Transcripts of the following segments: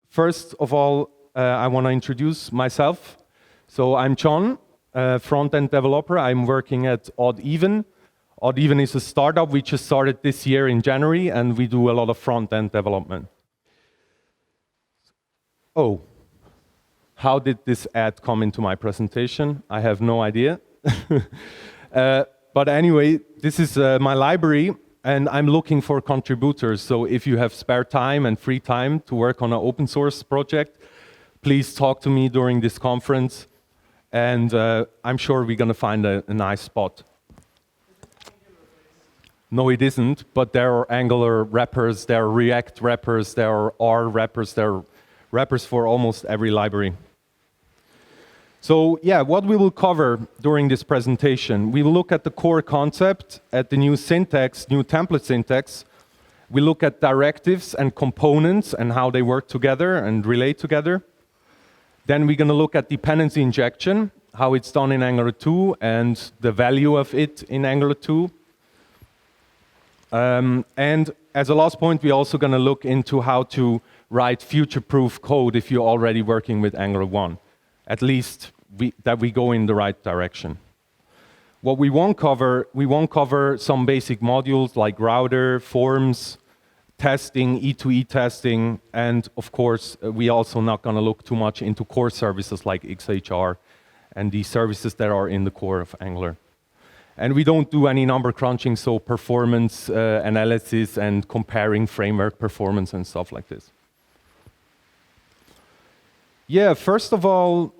First of all, I want to introduce myself. So I'm Gion, front-end developer. I'm working at Odd Even. Odd Even is a startup we just started this year in January, and we do a lot of front-end development. Oh, how did this ad come into my presentation? I have no idea. But anyway, this is my library, and I'm looking for contributors. So if you have spare time and free time to work on an open source project, please talk to me during this conference, and I'm sure we're going to find a nice spot. No, it isn't, but there are Angular wrappers, there are React wrappers, there are R wrappers, there are wrappers for almost every library. So yeah, what we will cover during this presentation, we will look at the core concept, at the new syntax, new template syntax. We look at directives and components and how they work together and relate together. Then we're going to look at dependency injection, how it's done in Angular 2 and the value of it in Angular 2. And as a last point, we're also going to look into how to write future-proof code if you're already working with Angular 1. At least that we go in the right direction. What we won't cover some basic modules like router, forms, testing, E2E testing, and of course, we also not going to look too much into core services like XHR and the services that are in the core of Angular. And we don't do any number crunching, so performance analysis and comparing framework performance and stuff like this. Yeah, first of all,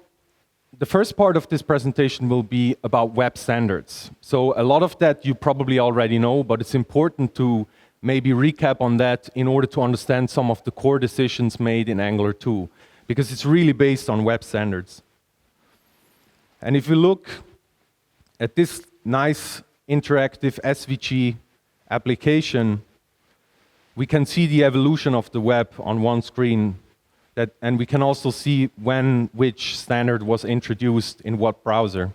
the first part of this presentation will be about web standards. So a lot of that you probably already know, but it's important to maybe recap on that in order to understand some of the core decisions made in Angular 2, because it's really based on web standards. And if you look at this nice interactive SVG application, we can see the evolution of the web on one screen. And we can also see when which standard was introduced in what browser.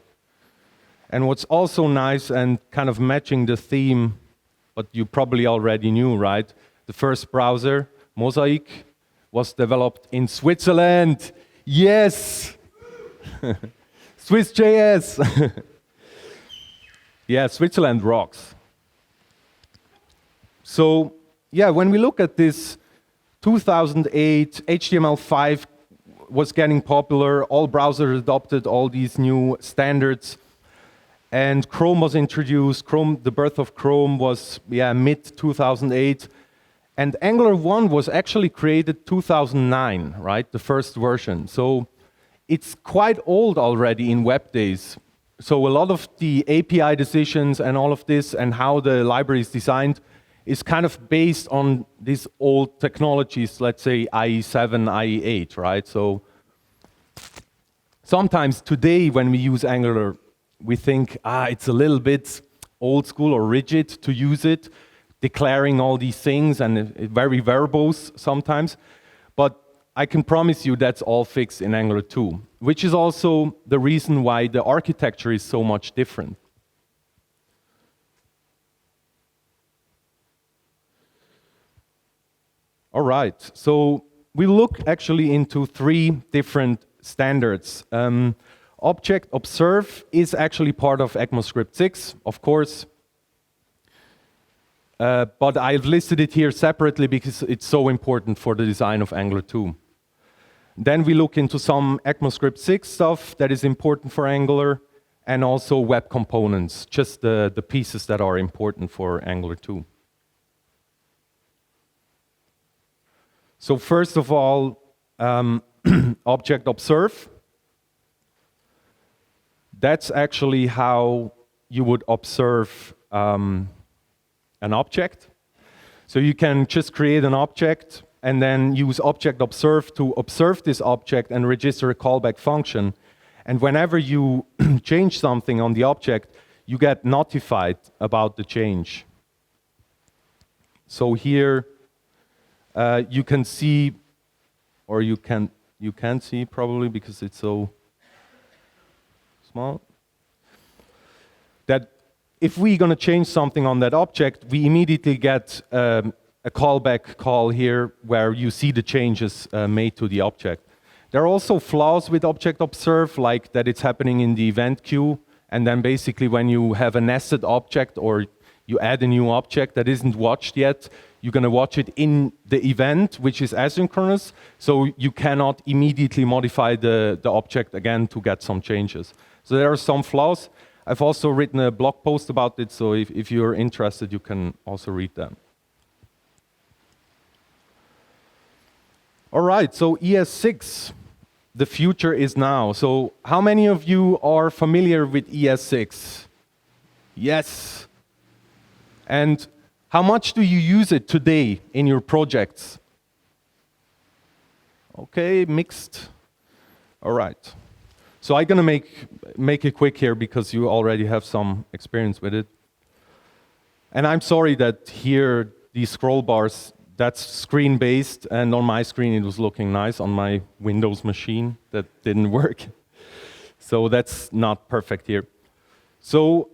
And what's also nice and kind of matching the theme, but you probably already knew, right? The first browser, Mosaic, was developed in Switzerland. Yes! SwissJS! Yeah, Switzerland rocks. So, yeah, when we look at this, 2008, HTML5 was getting popular, all browsers adopted all these new standards, and Chrome was introduced. The birth of Chrome was mid-2008, and Angular 1 was actually created 2009, right, the first version. So it's quite old already in web days. So a lot of the API decisions and all of this and how the library is designed is kind of based on these old technologies, let's say IE7, IE8, right? So sometimes today when we use Angular, we think, it's a little bit old school or rigid to use it, declaring all these things and very verbose sometimes. But I can promise you that's all fixed in Angular 2, which is also the reason why the architecture is so much different. All right, so we look actually into three different standards. Object Observe is actually part of ECMAScript 6, of course, but I've listed it here separately because it's so important for the design of Angular 2. Then we look into some ECMAScript 6 stuff that is important for Angular, and also web components, just the pieces that are important for Angular 2. So first of all, Object Observe. That's actually how you would observe an object. So you can just create an object and then use Object Observe to observe this object and register a callback function. And whenever you change something on the object, you get notified about the change. So here, you can see, or you can't see probably because it's so small, that if we're going to change something on that object, we immediately get a callback call here where you see the changes made to the object. There are also flaws with object observe, like that it's happening in the event queue, and then basically when you have a nested object or you add a new object that isn't watched yet, you're going to watch it in the event, which is asynchronous, so you cannot immediately modify the object again to get some changes. So there are some flaws. I've also written a blog post about it, so if you're interested, you can also read them. All right, so ES6, the future is now. So how many of you are familiar with ES6? Yes. And how much do you use it today in your projects? Okay, mixed. All right. So I'm going to make it quick here because you already have some experience with it. And I'm sorry that here, these scroll bars, that's screen-based, and on my screen it was looking nice. On my Windows machine, that didn't work. So that's not perfect here. So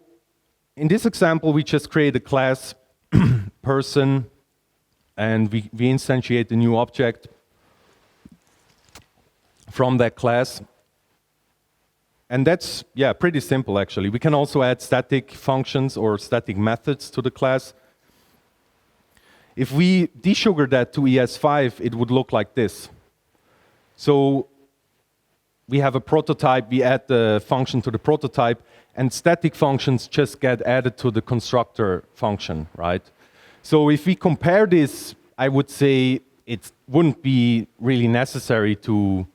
in this example, we just create a class person, and we instantiate a new object from that class. And that's, yeah, pretty simple, actually. We can also add static functions or static methods to the class. If we desugar that to ES5, it would look like this. So we have a prototype, we add the function to the prototype, and static functions just get added to the constructor function, right? So if we compare this, I would say it wouldn't be really necessary to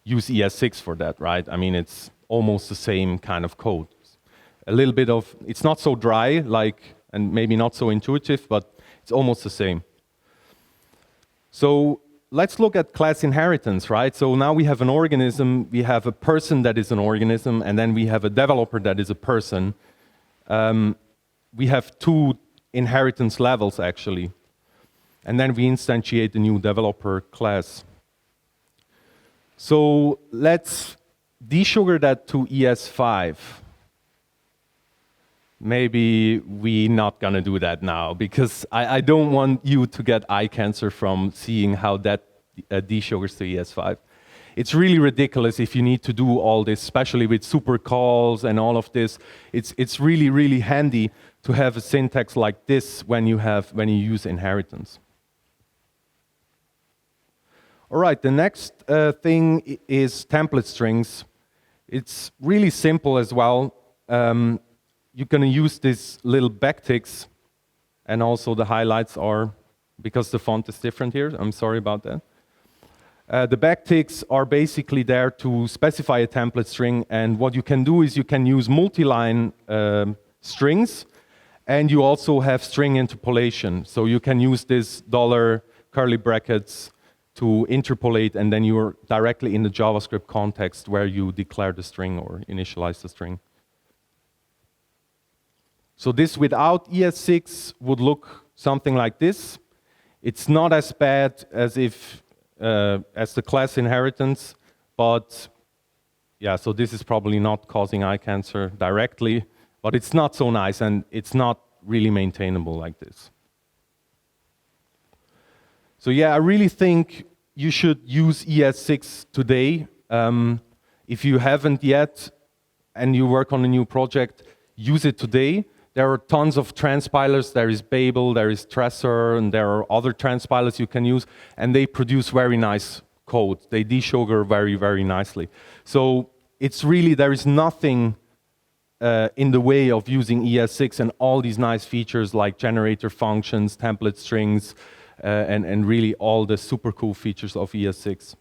use ES6 for that, right? I mean, it's almost the same kind of code. A little bit of, it's not so dry, like, and maybe not so intuitive, but it's almost the same. So let's look at class inheritance, right? So now we have an organism, we have a person that is an organism, and then we have a developer that is a person. We have two inheritance levels, actually. And then we instantiate the new developer class. So let's desugar that to ES5. Maybe we're not going to do that now, because I don't want you to get eye cancer from seeing how that desugars to ES5. It's really ridiculous if you need to do all this, especially with super calls and all of this. It's really, really handy to have a syntax like this when you use inheritance. All right, the next thing is template strings. It's really simple as well. You're going to use this little backticks, and also the highlights are, because the font is different here, I'm sorry about that. The backticks are basically there to specify a template string, and what you can do is you can use multi-line strings, and you also have string interpolation. So you can use this $ curly brackets to interpolate, and then you're directly in the JavaScript context where you declare the string or initialize the string. So this without ES6 would look something like this. It's not as bad as as the class inheritance, but yeah, so this is probably not causing eye cancer directly, but it's not so nice, and it's not really maintainable like this. So yeah, I really think you should use ES6 today. If you haven't yet, and you work on a new project, use it today. There are tons of transpilers. There is Babel, there is Tresor, and there are other transpilers you can use, and they produce very nice code. They desugar very, very nicely. So it's really, there is nothing in the way of using ES6 and all these nice features like generator functions, template strings, and really all the super cool features of ES6.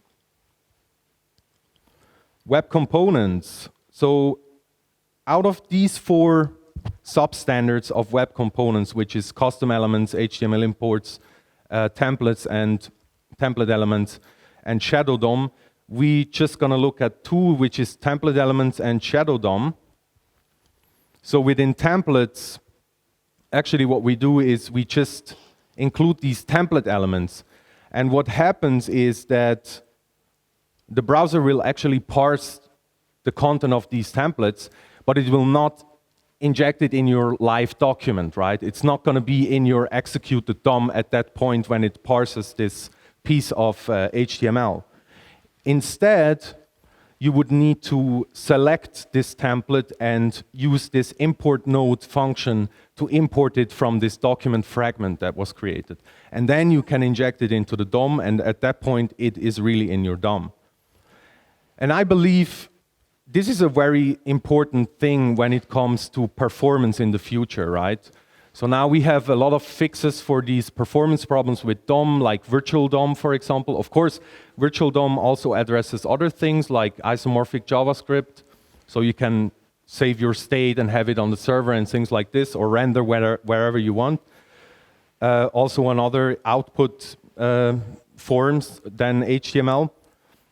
Web components. So out of these 4 substandards of web components, which is custom elements, HTML imports, templates and template elements, and Shadow DOM, we just gonna look at 2, which is template elements and Shadow DOM. So within templates, actually what we do is we just include these template elements. And what happens is that the browser will actually parse the content of these templates, but it will not injected in your live document, right? It's not going to be in your executed DOM at that point when it parses this piece of HTML. Instead, you would need to select this template and use this import node function to import it from this document fragment that was created. And then you can inject it into the DOM, and at that point, it is really in your DOM. And I believe this is a very important thing when it comes to performance in the future, right? So now we have a lot of fixes for these performance problems with DOM, like virtual DOM, for example. Of course, virtual DOM also addresses other things like isomorphic JavaScript. So you can save your state and have it on the server and things like this, or render wherever you want. Also on other output forms than HTML.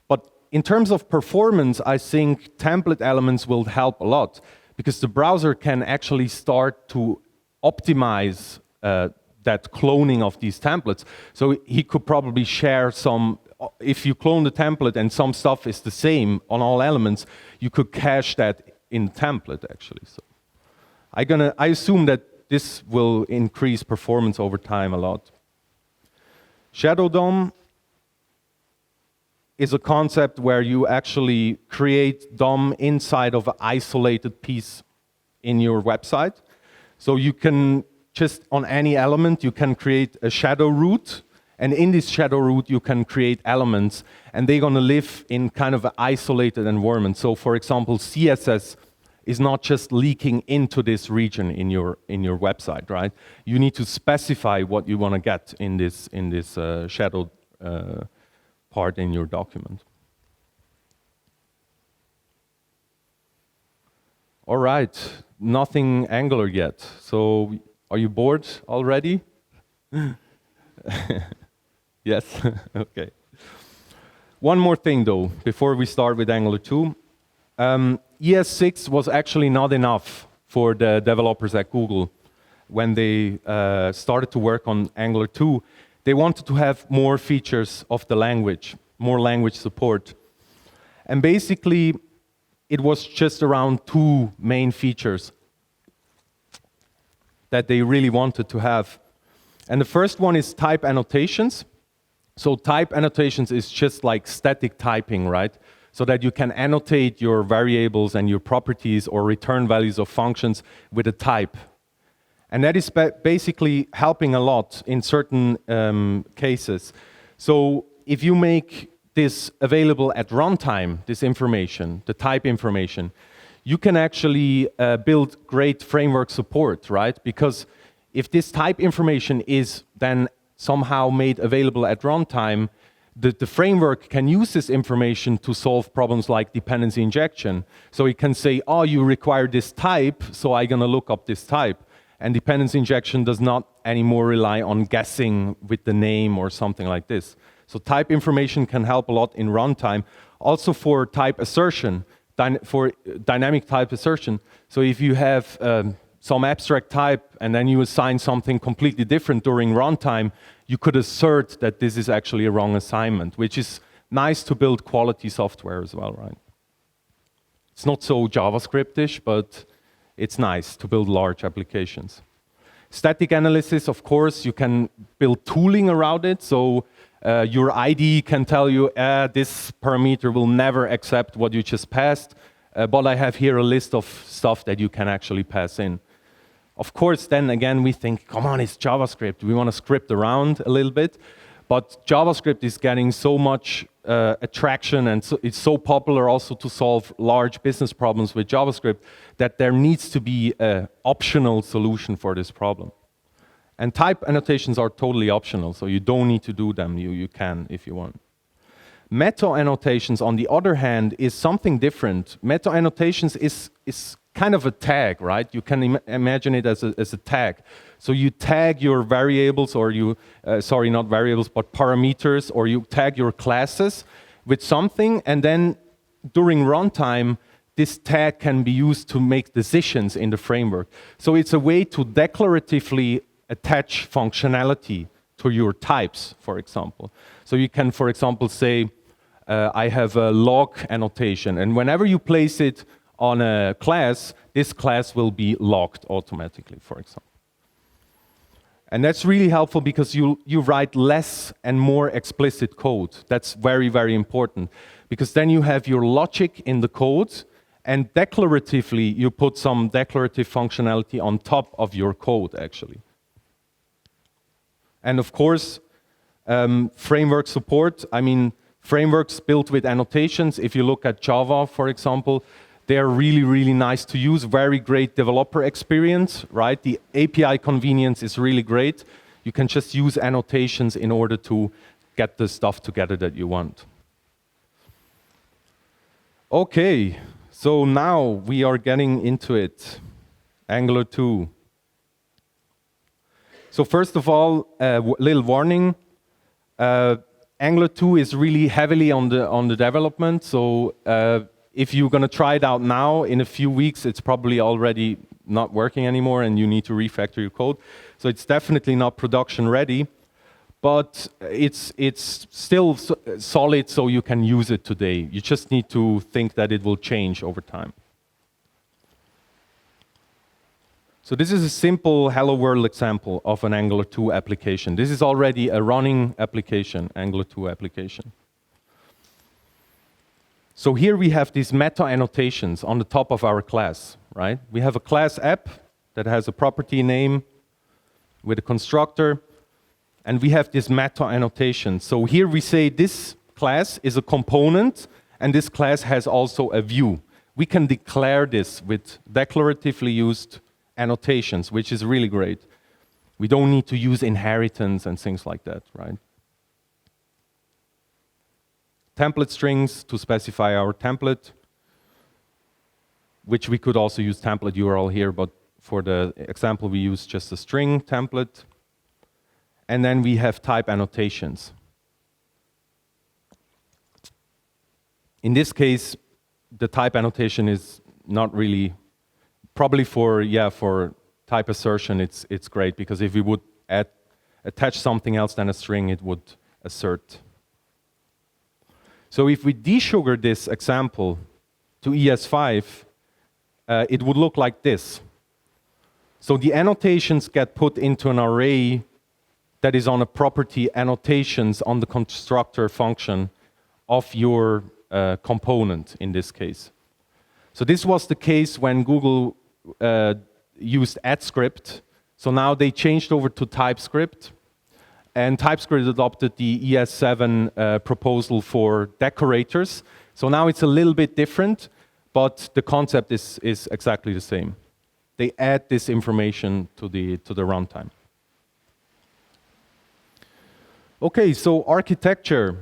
But in terms of performance, I think template elements will help a lot, because the browser can actually start to optimize that cloning of these templates. So he could probably share some, if you clone the template and some stuff is the same on all elements, you could cache that in the template actually. So I assume that this will increase performance over time a lot. Shadow DOM is a concept where you actually create DOM inside of an isolated piece in your website. So you can just, on any element, you can create a shadow root, and in this shadow root you can create elements, and they're going to live in kind of an isolated environment. So for example, CSS is not just leaking into this region in your website, right? You need to specify what you want to get in this shadow part in your document. All right, nothing Angular yet. So are you bored already? Yes, okay. One more thing though, before we start with Angular 2. ES6 was actually not enough for the developers at Google when they started to work on Angular 2. They wanted to have more features of the language, more language support. And basically, it was just around 2 main features that they really wanted to have. And the first one is type annotations. So type annotations is just like static typing, right? So that you can annotate your variables and your properties or return values of functions with a type. And that is basically helping a lot in certain cases. So if you make this available at runtime, this information, the type information, you can actually build great framework support, right? Because if this type information is then somehow made available at runtime, the framework can use this information to solve problems like dependency injection. So it can say, oh, you require this type, so I'm going to look up this type. And dependency injection does not anymore rely on guessing with the name or something like this. So type information can help a lot in runtime. Also for type assertion, for dynamic type assertion. So if you have some abstract type and then you assign something completely different during runtime, you could assert that this is actually a wrong assignment, which is nice to build quality software as well, right? It's not so JavaScript-ish, but it's nice to build large applications. Static analysis, of course, you can build tooling around it. So your IDE can tell you, this parameter will never accept what you just passed, but I have here a list of stuff that you can actually pass in. Of course, then again, we think, come on, it's JavaScript. We want to script around a little bit. But JavaScript is getting so much attraction, and so it's so popular also to solve large business problems with JavaScript that there needs to be an optional solution for this problem. And type annotations are totally optional, so you don't need to do them. You can if you want. Meta annotations, on the other hand, is something different. Meta annotations is kind of a tag, right? You can imagine it as a tag. So you tag your variables, or you, sorry, not variables, but parameters, or you tag your classes with something, and then during runtime, this tag can be used to make decisions in the framework. So it's a way to declaratively attach functionality to your types, for example. So you can, for example, say, I have a log annotation, and whenever you place it on a class, this class will be logged automatically, for example. And that's really helpful because you write less and more explicit code. That's very, very important. Because then you have your logic in the code, and declaratively you put some declarative functionality on top of your code, actually. And of course, framework support. I mean, frameworks built with annotations, if you look at Java, for example, they're really, really nice to use, very great developer experience, right? The API convenience is really great. You can just use annotations in order to get the stuff together that you want. Okay, so now we are getting into it. Angular 2. So first of all, a little warning. Angular 2 is really heavily on the development, so if you're going to try it out now, in a few weeks, it's probably already not working anymore and you need to refactor your code. So it's definitely not production ready, but it's still solid so you can use it today. You just need to think that it will change over time. So this is a simple Hello World example of an Angular 2 application. This is already a running application, Angular 2 application. So here we have these meta annotations on the top of our class, right? We have a class app that has a property name with a constructor, and we have this meta annotation. So here we say this class is a component, and this class has also a view. We can declare this with declaratively used annotations, which is really great. We don't need to use inheritance and things like that, right? Template strings to specify our template, which we could also use template URL here, but for the example we use just a string template. And then we have type annotations. In this case, the type annotation is not really, probably for type assertion it's great, because if we would attach something else than a string, it would assert. So if we desugar this example to ES5, it would look like this. So the annotations get put into an array that is on a property annotations on the constructor function of your component in this case. So this was the case when Google used AdScript. So now they changed over to TypeScript. And TypeScript adopted the ES7 proposal for decorators. So now it's a little bit different, but the concept is exactly the same. They add this information to the runtime. Okay, so architecture.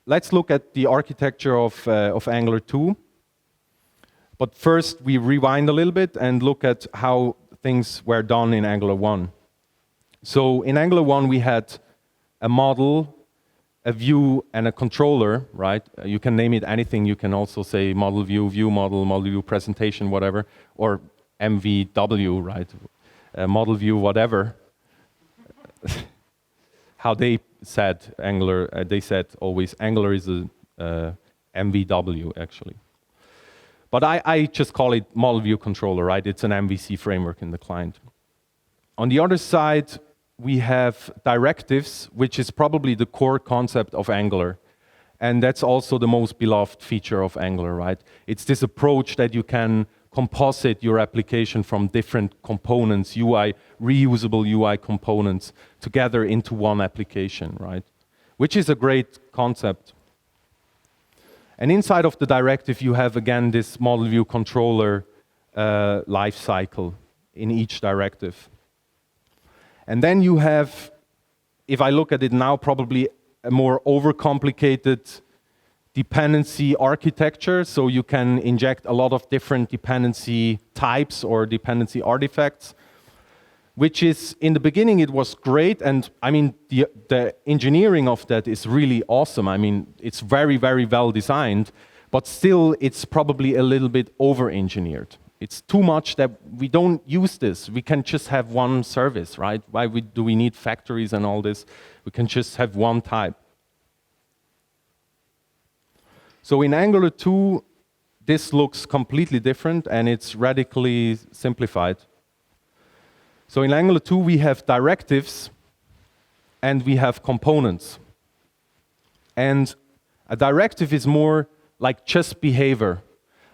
Let's look at the architecture of Angular 2. But first, we rewind a little bit and look at how things were done in Angular 1. So in Angular 1, we had a model, a view, and a controller, right? You can name it anything. You can also say model view, view model view presentation, whatever, or MVW, right? Model view, whatever. How they said Angular, they said always Angular is a MVW, actually. But I just call it model view controller, right? It's an MVC framework in the client. On the other side, we have directives, which is probably the core concept of Angular. And that's also the most beloved feature of Angular, right? It's this approach that you can composite your application from different components, reusable UI components, together into one application, right? Which is a great concept. And inside of the directive, you have, again, this model view controller life cycle in each directive. And then you have, if I look at it now, probably a more overcomplicated dependency architecture. So you can inject a lot of different dependency types or dependency artifacts, which is, in the beginning, it was great. And I mean, the engineering of that is really awesome. I mean, it's very, very well designed, but still it's probably a little bit over-engineered. It's too much that we don't use this. We can just have one service, right? Why do we need factories and all this? We can just have one type. So in Angular 2, this looks completely different and it's radically simplified. So in Angular 2 we have directives and we have components. And a directive is more like just behavior.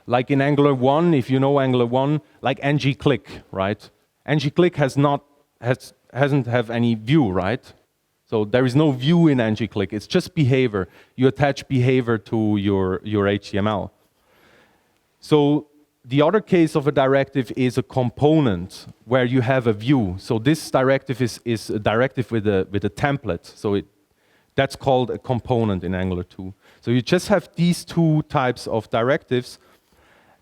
Like in Angular 1, if you know Angular 1, like ng-click, right? ng-click hasn't have any view, right? So there is no view in ng-click, it's just behavior. You attach behavior to your HTML. So the other case of a directive is a component where you have a view. So this directive is a directive with a template. So that's called a component in Angular 2. So you just have these two types of directives.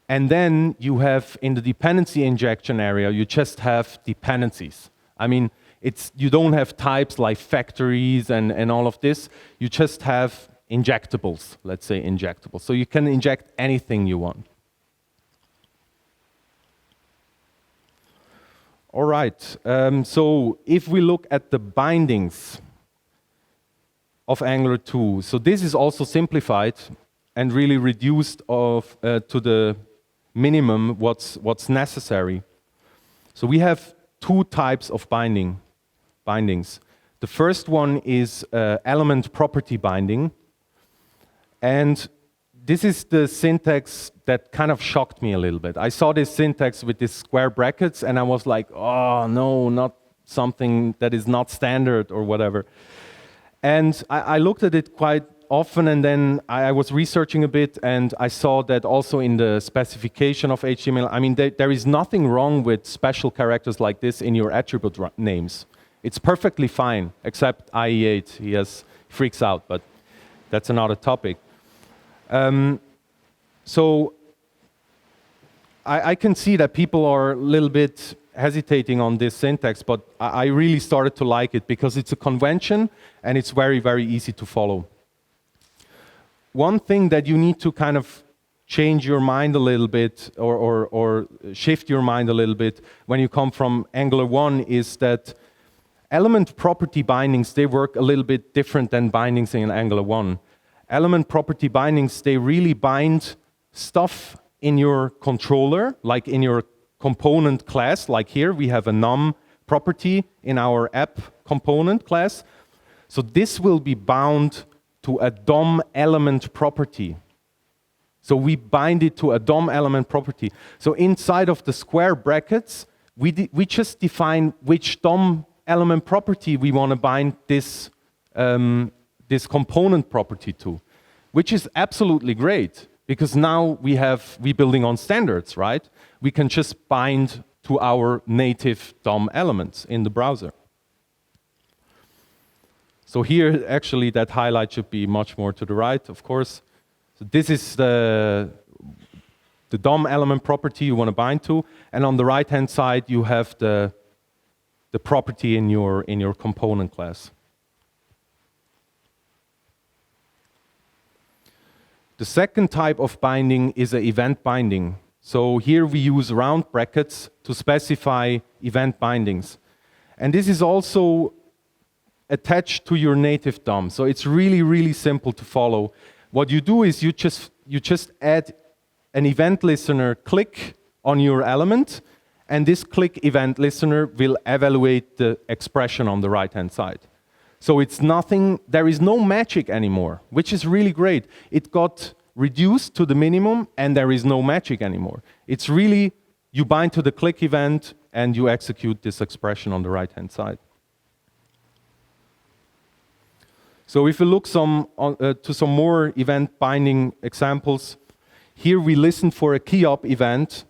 And then you have, in the dependency injection area, you just have dependencies. I mean, you don't have types like factories and all of this. You just have injectables, let's say injectables. So you can inject anything you want. All right, so if we look at the bindings of Angular 2, so this is also simplified and really reduced to the minimum what's necessary. So we have two types of bindings. The first one is element property binding, and this is the syntax that kind of shocked me a little bit. I saw this syntax with these square brackets and I was like, oh no, not something that is not standard or whatever. And I looked at it quite often and then I was researching a bit and I saw that also in the specification of HTML, I mean, there is nothing wrong with special characters like this in your attribute names. It's perfectly fine, except IE8, he freaks out, but that's another topic. So I can see that people are a little bit hesitating on this syntax, but I really started to like it because it's a convention and it's very, very easy to follow. One thing that you need to kind of change your mind a little bit or shift your mind a little bit when you come from Angular 1 is that element property bindings, they work a little bit different than bindings in Angular 1. Element property bindings, they really bind stuff in your controller, like in your component class, like here we have a num property in our app component class. So this will be bound to a DOM element property. So we bind it to a DOM element property. So inside of the square brackets, we just define which DOM element property we want to bind this this component property to, which is absolutely great because now we're building on standards, right? We can just bind to our native DOM elements in the browser. So here, actually, that highlight should be much more to the right, of course. So this is the DOM element property you want to bind to, and on the right-hand side, you have the property in your component class. The second type of binding is an event binding. So here we use round brackets to specify event bindings. And this is also attached to your native DOM. So it's really, really simple to follow. What you do is you just add an event listener click on your element, and this click event listener will evaluate the expression on the right-hand side. So it's nothing, there is no magic anymore, which is really great. It got reduced to the minimum and there is no magic anymore. It's really, you bind to the click event and you execute this expression on the right-hand side. So if we look to some more event binding examples, here we listen for a keyup event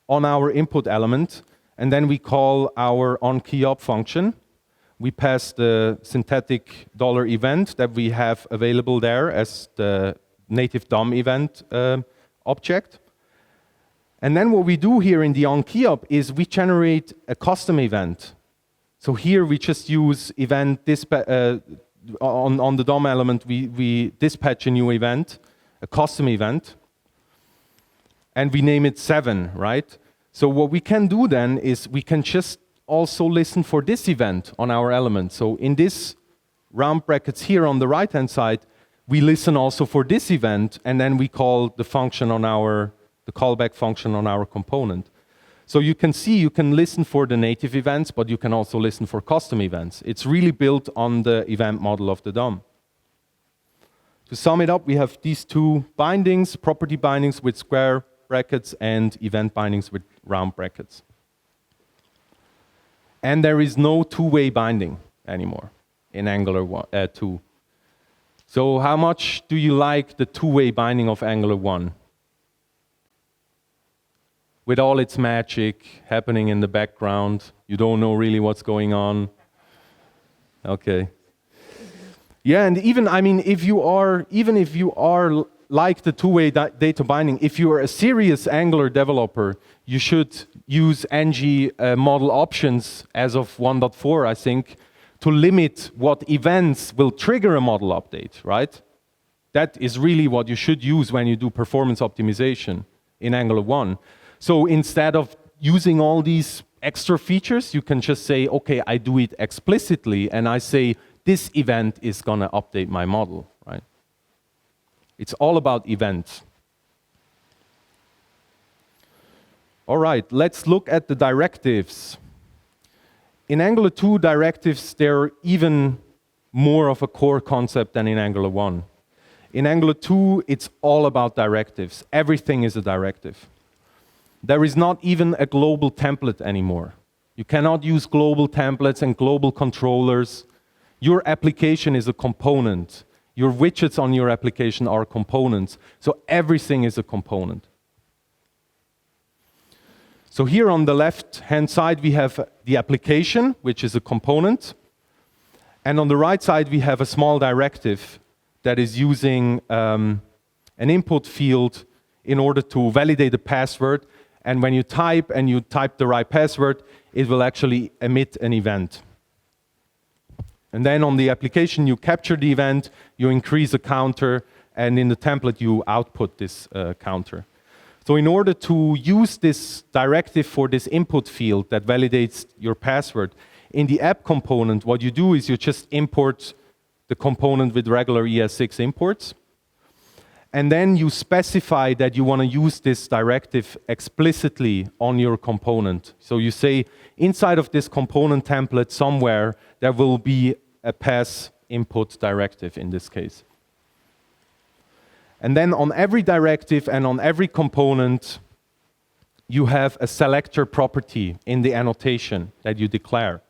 on our input element, and then we call our onKeyUp function. We pass the synthetic $event that we have available there as the native DOM event object. And then what we do here in the onKeyUp is we generate a custom event. So here we just use event on the DOM element, we dispatch a new event, a custom event, and we name it 7, right? So what we can do then is we can just also listen for this event on our element. So in this round brackets here on the right-hand side, we listen also for this event, and then we call the function on our the callback function on our component. So you can see you can listen for the native events, but you can also listen for custom events. It's really built on the event model of the DOM. To sum it up, we have these two bindings, property bindings with square brackets and event bindings with round brackets. And there is no two-way binding anymore in Angular 2. So how much do you like the two-way binding of Angular 1? With all its magic happening in the background, you don't know really what's going on. Okay. Yeah, and even, I mean, even if you are like the two-way data binding, if you are a serious Angular developer, you should use ng model options as of 1.4, I think, to limit what events will trigger a model update, right? That is really what you should use when you do performance optimization in Angular 1. So instead of using all these extra features, you can just say, okay, I do it explicitly, and I say, this event is going to update my model, right? It's all about events. All right, let's look at the directives. In Angular 2, directives, they're even more of a core concept than in Angular 1. In Angular 2, it's all about directives. Everything is a directive. There is not even a global template anymore. You cannot use global templates and global controllers. Your application is a component. Your widgets on your application are components. So everything is a component. So here on the left-hand side, we have the application, which is a component. And on the right side, we have a small directive that is using an input field in order to validate a password. And when you type the right password, it will actually emit an event. And then on the application, you capture the event, you increase a counter, and in the template, you output this counter. So in order to use this directive for this input field that validates your password, in the app component, what you do is you just import the component with regular ES6 imports. And then you specify that you want to use this directive explicitly on your component. So you say, inside of this component template somewhere, there will be a pass input directive in this case. And then on every directive and on every component, you have a selector property in the annotation that you declare.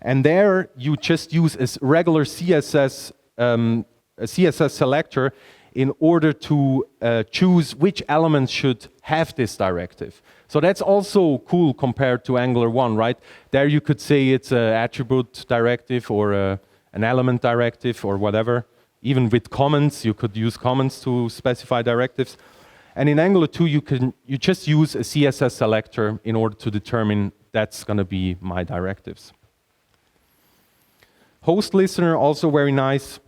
And there you just use a regular CSS, a CSS selector in order to choose which elements should have this directive. So that's also cool compared to Angular 1, right? There you could say it's an attribute directive or an element directive or whatever. Even with comments, you could use comments to specify directives. And in Angular 2, you just use a CSS selector in order to determine that's going to be my directives. Host listener, also very nice.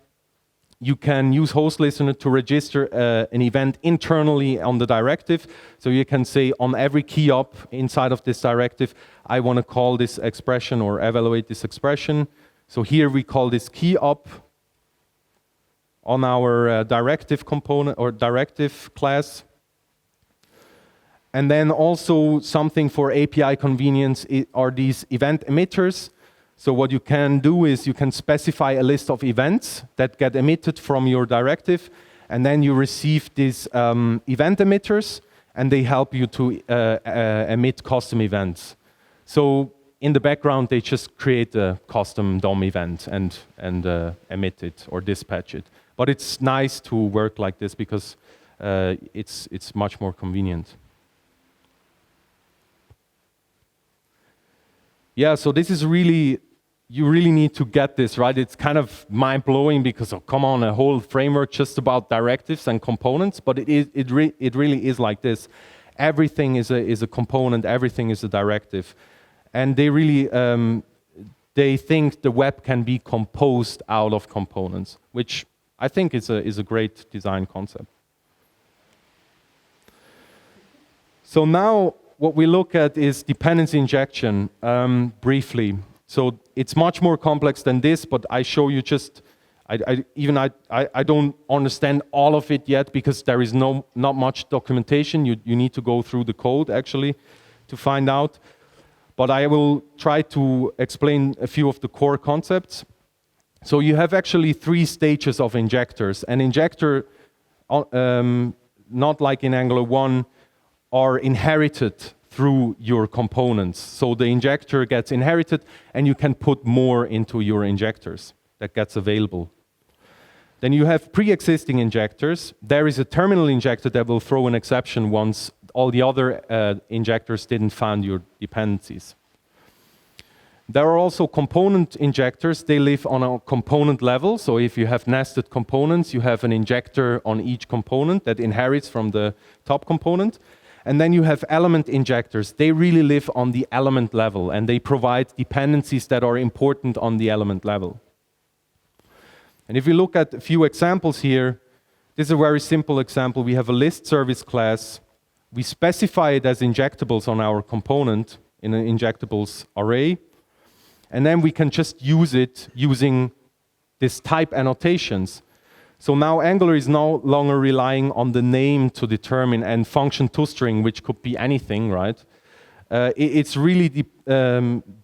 You can use host listener to register an event internally on the directive. So you can say on every key up inside of this directive, I want to call this expression or evaluate this expression. So here we call this key up on our directive component or directive class. And then also something for API convenience are these event emitters. So what you can do is you can specify a list of events that get emitted from your directive, and then you receive these event emitters, and they help you to emit custom events. So in the background, they just create a custom DOM event and emit it or dispatch it. But it's nice to work like this because it's much more convenient. Yeah, so this is really, you really need to get this, right? It's kind of mind-blowing because, oh, come on, a whole framework just about directives and components, but it really is like this. Everything is a component, everything is a directive. And they really, they think the web can be composed out of components, which I think is a great design concept. So now, what we look at is dependency injection, briefly. So it's much more complex than this, but I show you just, I don't understand all of it yet because there is not much documentation. You need to go through the code actually to find out. But I will try to explain a few of the core concepts. So you have actually 3 stages of injectors. An injector, not like in Angular 1, are inherited through your components. So the injector gets inherited and you can put more into your injectors that gets available. Then you have pre-existing injectors. There is a terminal injector that will throw an exception once all the other injectors didn't find your dependencies. There are also component injectors. They live on a component level. So if you have nested components, you have an injector on each component that inherits from the top component. And then you have element injectors. They really live on the element level, and they provide dependencies that are important on the element level. And if we look at a few examples here, this is a very simple example. We have a list service class. We specify it as injectables on our component in an injectables array. And then we can just use it using this type annotations. So now Angular is no longer relying on the name to determine and function toString, which could be anything, right? It's really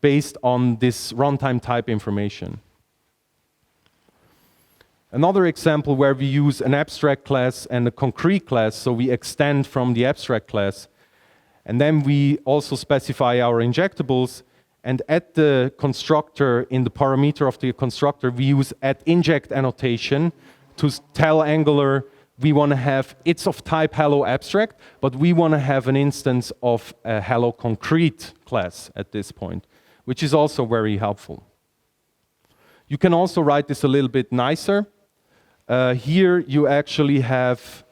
based on this runtime type information. Another example where we use an abstract class and a concrete class, so we extend from the abstract class. And then we also specify our injectables. And at the constructor, in the parameter of the constructor, we use @inject annotation to tell Angular we want to have, it's of type hello abstract, but we want to have an instance of a hello concrete class at this point, which is also very helpful. You can also write this a little bit nicer. Here you actually have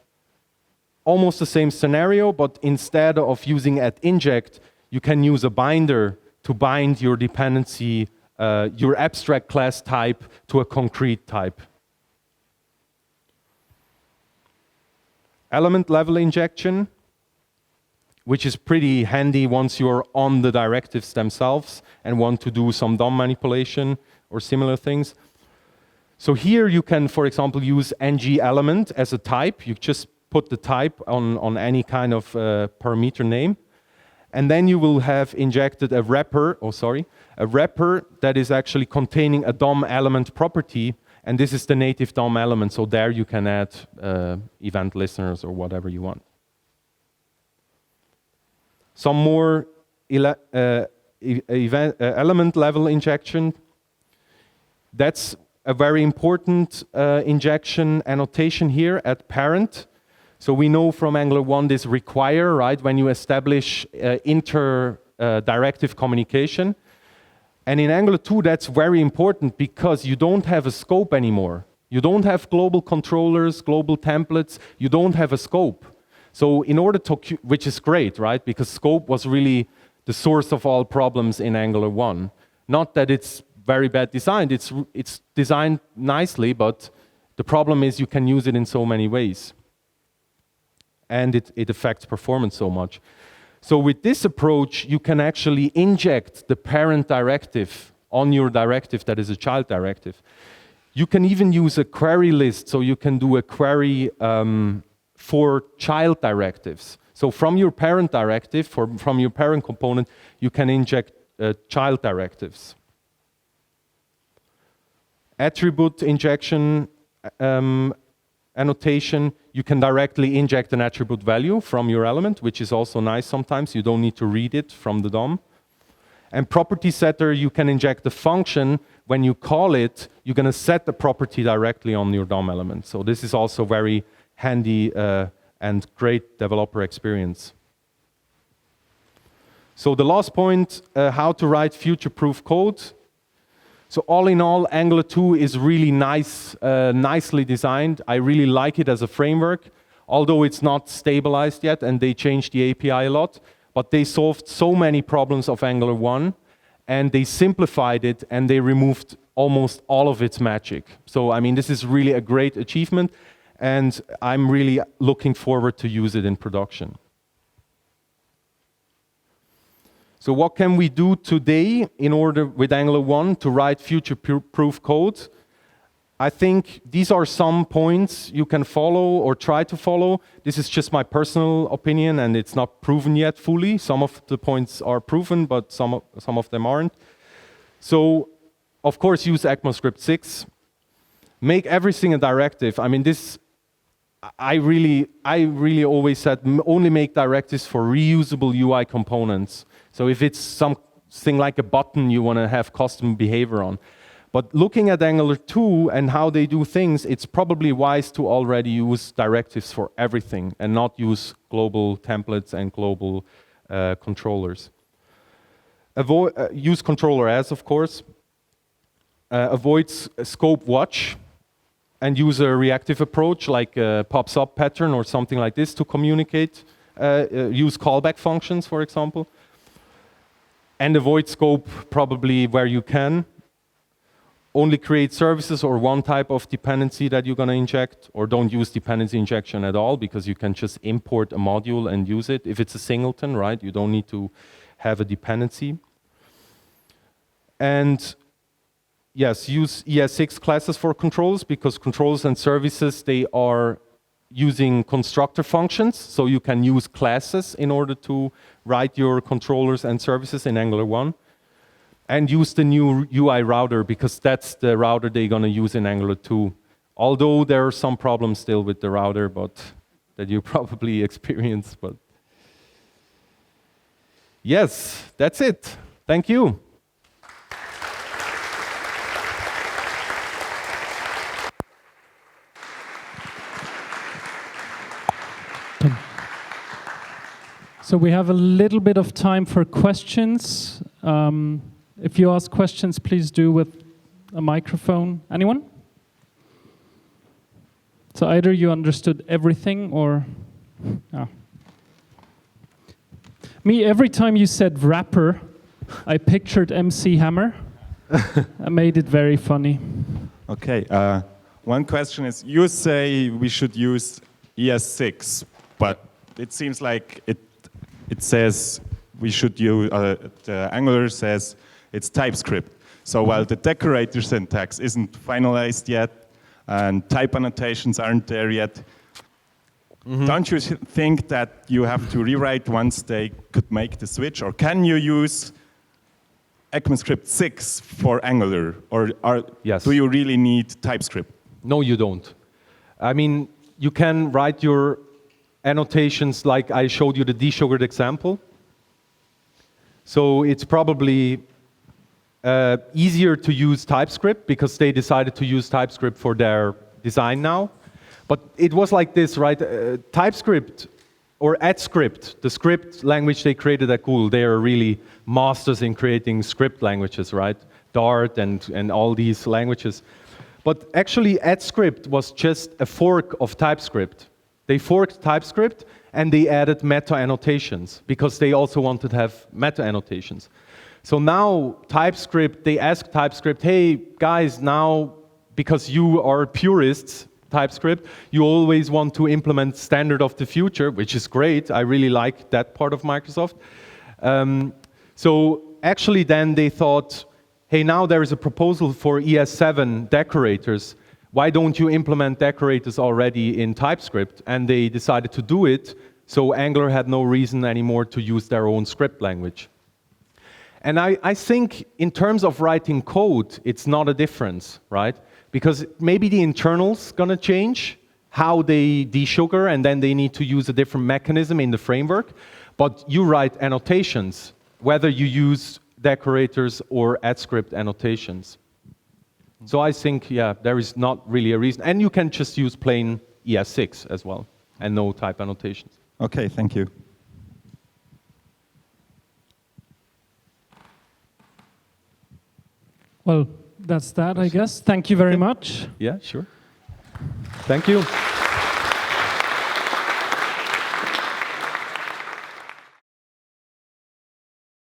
almost the same scenario, but instead of using @inject, you can use a binder to bind your dependency, your abstract class type to a concrete type. Element level injection, which is pretty handy once you're on the directives themselves and want to do some DOM manipulation or similar things. So here you can, for example, use ng element as a type. You just put the type on any kind of parameter name. And then you will have injected a wrapper that is actually containing a DOM element property, and this is the native DOM element, so there you can add event listeners or whatever you want. Some more element level injection. That's a very important injection annotation here at parent. So we know from Angular 1 this require, right, when you establish inter-directive communication. And in Angular 2, that's very important because you don't have a scope anymore. You don't have global controllers, global templates. You don't have a scope. So in order to, which is great, right, because scope was really the source of all problems in Angular 1. Not that it's very bad designed. It's designed nicely, but the problem is you can use it in so many ways. And it affects performance so much. So with this approach, you can actually inject the parent directive on your directive that is a child directive. You can even use a query list, so you can do a query for child directives. So from your parent directive, from your parent component, you can inject child directives. Attribute injection annotation, you can directly inject an attribute value from your element, which is also nice sometimes. You don't need to read it from the DOM. And property setter, you can inject the function. When you call it, you're going to set the property directly on your DOM element. So this is also very handy and great developer experience. So the last point, how to write future-proof code. So all in all, Angular 2 is really nice, nicely designed. I really like it as a framework, although it's not stabilized yet and they changed the API a lot. But they solved so many problems of Angular 1 and they simplified it and they removed almost all of its magic. So I mean, this is really a great achievement and I'm really looking forward to use it in production. So what can we do today in order with Angular 1 to write future-proof code? I think these are some points you can follow or try to follow. This is just my personal opinion, and it's not proven yet fully. Some of the points are proven, but some of them aren't. So, of course, use ECMAScript 6. Make everything a directive. I mean, this, I really always said only make directives for reusable UI components. So if it's something like a button you want to have custom behavior on. But looking at Angular 2 and how they do things, it's probably wise to already use directives for everything and not use global templates and global controllers. Use controller as, of course. Avoid scope watch and use a reactive approach like a pops up pattern or something like this to communicate. Use callback functions, for example. And avoid scope probably where you can. Only create services or one type of dependency that you're going to inject, or don't use dependency injection at all because you can just import a module and use it. If it's a singleton, right, you don't need to have a dependency. And yes, use ES6 classes for controls because controls and services, they are using constructor functions, so you can use classes in order to write your controllers and services in Angular 1. And use the new UI router because that's the router they're going to use in Angular 2. Although there are some problems still with the router, but that you probably experience. But yes, that's it. Thank you. So we have a little bit of time for questions. If you ask questions, please do with a microphone. Anyone? So either you understood everything or... Oh. Me, every time you said wrapper, I pictured MC Hammer. I made it very funny. Okay, one question is, you say we should use ES6, but it seems like it says we should use, the Angular says it's TypeScript. So while the decorator syntax isn't finalized yet, and type annotations aren't there yet, don't you think that you have to rewrite once they could make the switch? Or can you use ECMAScript 6 for Angular? Or yes. Do you really need TypeScript? No, you don't. I mean, you can write your annotations like I showed you the desugared example. So it's probably easier to use TypeScript because they decided to use TypeScript for their design now. But it was like this, right? TypeScript or AdScript, the script language they created at Google, they are really masters in creating script languages, right? Dart and all these languages. But actually AdScript was just a fork of TypeScript. They forked TypeScript and they added meta annotations because they also wanted to have meta annotations. So now TypeScript, they ask TypeScript, hey guys, now because you are purists, TypeScript, you always want to implement standard of the future, which is great. I really like that part of Microsoft. So actually then they thought, hey, now there is a proposal for ES7 decorators. Why don't you implement decorators already in TypeScript? And they decided to do it, so Angular had no reason anymore to use their own script language. And I think in terms of writing code, it's not a difference, right? Because maybe the internals gonna change, how they desugar, and then they need to use a different mechanism in the framework. But you write annotations, whether you use decorators or AdScript annotations. So I think, yeah, there is not really a reason. And you can just use plain ES6 as well, and no type annotations. Okay, thank you. Well, that's that, I guess. Thank you very much. Yeah, sure. Thank you.